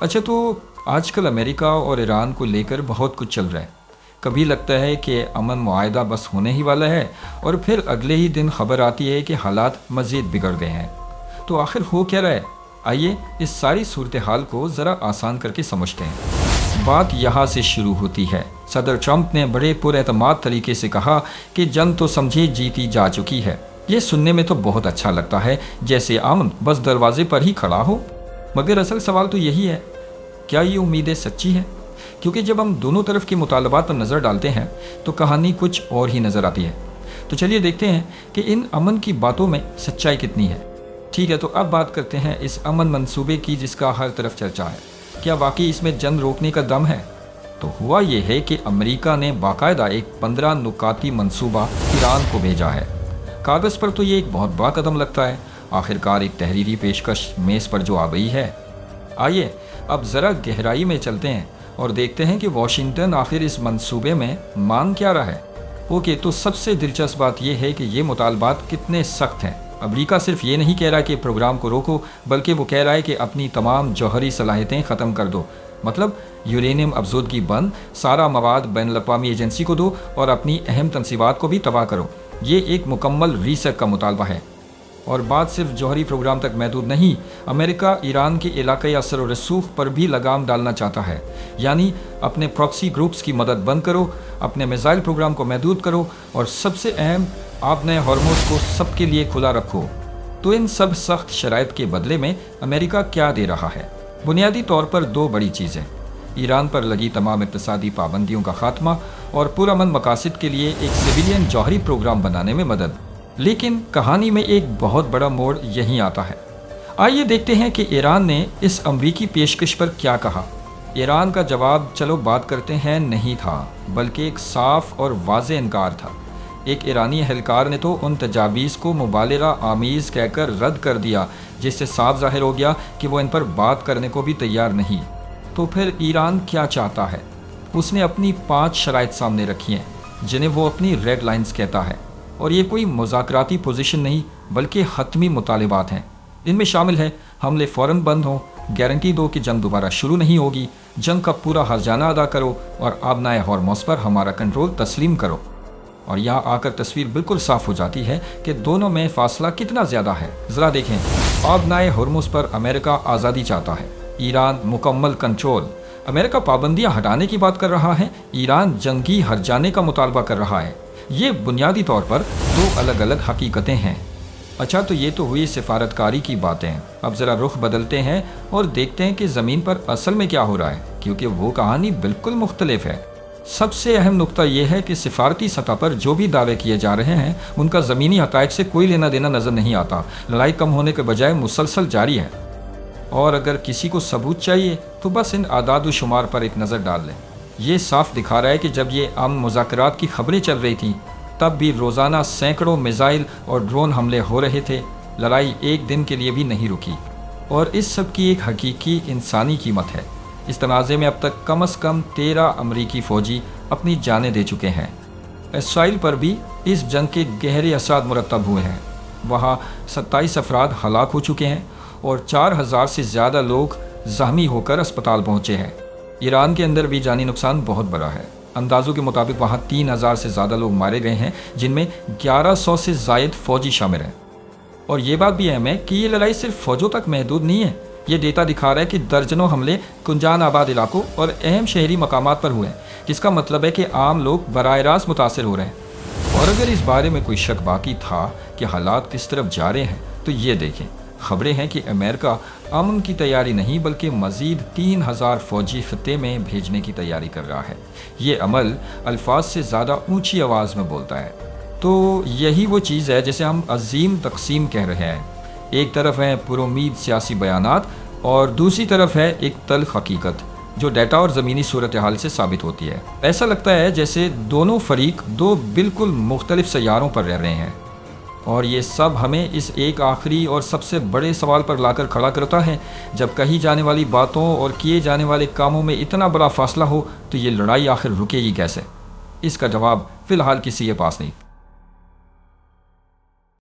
اچھا، تو آج کل امریکہ اور ایران کو لے کر بہت کچھ چل رہا ہے۔ کبھی لگتا ہے کہ امن معاہدہ بس ہونے ہی والا ہے، اور پھر اگلے ہی دن خبر آتی ہے کہ حالات مزید بگڑ گئے ہیں۔ تو آخر ہو کیا رہا ہے؟ آئیے اس ساری صورتحال کو ذرا آسان کر کے سمجھتے ہیں۔ بات یہاں سے شروع ہوتی ہے۔ صدر ٹرمپ نے بڑے پر اعتماد طریقے سے کہا کہ جنگ تو سمجھے جیتی جا چکی ہے۔ یہ سننے میں تو بہت اچھا لگتا ہے، جیسے امن بس دروازے پر ہی کھڑا ہو۔ مگر اصل سوال تو یہی ہے، کیا یہ امیدیں سچی ہیں؟ کیونکہ جب ہم دونوں طرف کے مطالبات پر نظر ڈالتے ہیں تو کہانی کچھ اور ہی نظر آتی ہے۔ تو چلیے دیکھتے ہیں کہ ان امن کی باتوں میں سچائی کتنی ہے۔ ٹھیک ہے، تو اب بات کرتے ہیں اس امن منصوبے کی جس کا ہر طرف چرچا ہے۔ کیا واقعی اس میں جنگ روکنے کا دم ہے؟ تو ہوا یہ ہے کہ امریکہ نے باقاعدہ ایک 15 نکاتی منصوبہ ایران کو بھیجا ہے۔ کاغذ پر تو یہ ایک بہت بڑا قدم لگتا ہے، آخرکار ایک تحریری پیشکش میز پر جو آ گئی ہے۔ آئیے اب ذرا گہرائی میں چلتے ہیں اور دیکھتے ہیں کہ واشنگٹن آخر اس منصوبے میں مانگ کیا رہا ہے۔ اوکے، تو سب سے دلچسپ بات یہ ہے کہ یہ مطالبات کتنے سخت ہیں۔ امریکہ صرف یہ نہیں کہہ رہا کہ پروگرام کو روکو، بلکہ وہ کہہ رہا ہے کہ اپنی تمام جوہری صلاحیتیں ختم کر دو۔ مطلب یورینیم افزودگی بند، سارا مواد بین الاقوامی ایجنسی کو دو اور اپنی اہم تنصیبات کو بھی تباہ کرو۔ یہ ایک مکمل ریسیٹ کا مطالبہ ہے۔ اور بات صرف جوہری پروگرام تک محدود نہیں، امریکہ ایران کے علاقائی اثر و رسوخ پر بھی لگام ڈالنا چاہتا ہے۔ یعنی اپنے پراکسی گروپس کی مدد بند کرو، اپنے میزائل پروگرام کو محدود کرو، اور سب سے اہم، آبنۂ ہرمز کو سب کے لیے کھلا رکھو۔ تو ان سب سخت شرائط کے بدلے میں امریکہ کیا دے رہا ہے؟ بنیادی طور پر دو بڑی چیزیں: ایران پر لگی تمام اقتصادی پابندیوں کا خاتمہ اور پرامن مقاصد کے لیے ایک سویلین جوہری پروگرام بنانے میں مدد۔ لیکن کہانی میں ایک بہت بڑا موڑ یہیں آتا ہے۔ آئیے دیکھتے ہیں کہ ایران نے اس امریکی پیشکش پر کیا کہا۔ ایران کا جواب، چلو بات کرتے ہیں، نہیں تھا، بلکہ ایک صاف اور واضح انکار تھا۔ ایک ایرانی اہلکار نے تو ان تجاویز کو مبالغہ آمیز کہہ کر رد کر دیا، جس سے صاف ظاہر ہو گیا کہ وہ ان پر بات کرنے کو بھی تیار نہیں۔ تو پھر ایران کیا چاہتا ہے؟ اس نے اپنی 5 شرائط سامنے رکھی ہیں، جنہیں وہ اپنی ریڈ لائنز کہتا ہے، اور یہ کوئی مذاکراتی پوزیشن نہیں بلکہ حتمی مطالبات ہیں۔ ان میں شامل ہے: حملے فوراً بند ہوں، گارنٹی دو کہ جنگ دوبارہ شروع نہیں ہوگی، جنگ کا پورا ہرجانہ ادا کرو، اور آبنائے ہرمز پر ہمارا کنٹرول تسلیم کرو۔ اور یہاں آ کر تصویر بالکل صاف ہو جاتی ہے کہ دونوں میں فاصلہ کتنا زیادہ ہے۔ ذرا دیکھیں، آبنائے ہرمز پر امریکہ آزادی چاہتا ہے، ایران مکمل کنٹرول۔ امریکہ پابندیاں ہٹانے کی بات کر رہا ہے، ایران جنگی ہرجانے کا مطالبہ کر رہا ہے۔ یہ بنیادی طور پر دو الگ الگ حقیقتیں ہیں۔ اچھا، تو یہ تو ہوئی سفارتکاری کی باتیں۔ اب ذرا رخ بدلتے ہیں اور دیکھتے ہیں کہ زمین پر اصل میں کیا ہو رہا ہے، کیونکہ وہ کہانی بالکل مختلف ہے۔ سب سے اہم نقطہ یہ ہے کہ سفارتی سطح پر جو بھی دعوے کیے جا رہے ہیں ان کا زمینی حقائق سے کوئی لینا دینا نظر نہیں آتا۔ لڑائی کم ہونے کے بجائے مسلسل جاری ہے، اور اگر کسی کو ثبوت چاہیے تو بس ان اعداد و شمار پر ایک نظر ڈال لیں۔ یہ صاف دکھا رہا ہے کہ جب یہ امن مذاکرات کی خبریں چل رہی تھیں تب بھی روزانہ سینکڑوں میزائل اور ڈرون حملے ہو رہے تھے۔ لڑائی ایک دن کے لیے بھی نہیں رکی، اور اس سب کی ایک حقیقی انسانی قیمت ہے۔ اس تنازع میں اب تک کم از کم 13 امریکی فوجی اپنی جانیں دے چکے ہیں۔ اسرائیل پر بھی اس جنگ کے گہرے اثرات مرتب ہوئے ہیں۔ وہاں 27 افراد ہلاک ہو چکے ہیں اور 4000 سے زیادہ لوگ زخمی ہو کر اسپتال پہنچے ہیں۔ ایران کے اندر بھی جانی نقصان بہت بڑا ہے۔ اندازوں کے مطابق وہاں 3000 سے زیادہ لوگ مارے گئے ہیں، جن میں 1100 سے زائد فوجی شامل ہیں۔ اور یہ بات بھی اہم ہے کہ یہ لڑائی صرف فوجوں تک محدود نہیں ہے۔ یہ ڈیٹا دکھا رہا ہے کہ درجنوں حملے کنجان آباد علاقوں اور اہم شہری مقامات پر ہوئے ہیں، جس کا مطلب ہے کہ عام لوگ براہ راست متاثر ہو رہے ہیں۔ اور اگر اس بارے میں کوئی شک باقی تھا کہ حالات کس طرف جا رہے ہیں تو یہ دیکھیں، خبریں ہیں کہ امریکہ امن کی تیاری نہیں بلکہ مزید 3000 فوجی خطے میں بھیجنے کی تیاری کر رہا ہے۔ یہ عمل الفاظ سے زیادہ اونچی آواز میں بولتا ہے۔ تو یہی وہ چیز ہے جسے ہم عظیم تقسیم کہہ رہے ہیں۔ ایک طرف ہے پرامید سیاسی بیانات اور دوسری طرف ہے ایک تلخ حقیقت جو ڈیٹا اور زمینی صورتحال سے ثابت ہوتی ہے۔ ایسا لگتا ہے جیسے دونوں فریق دو بالکل مختلف سیاروں پر رہ رہے ہیں، اور یہ سب ہمیں اس ایک آخری اور سب سے بڑے سوال پر لا کر کھڑا کرتا ہے: جب کہی جانے والی باتوں اور کیے جانے والے کاموں میں اتنا بڑا فاصلہ ہو تو یہ لڑائی آخر رکے گی کیسے؟ اس کا جواب فی الحال کسی کے پاس نہیں۔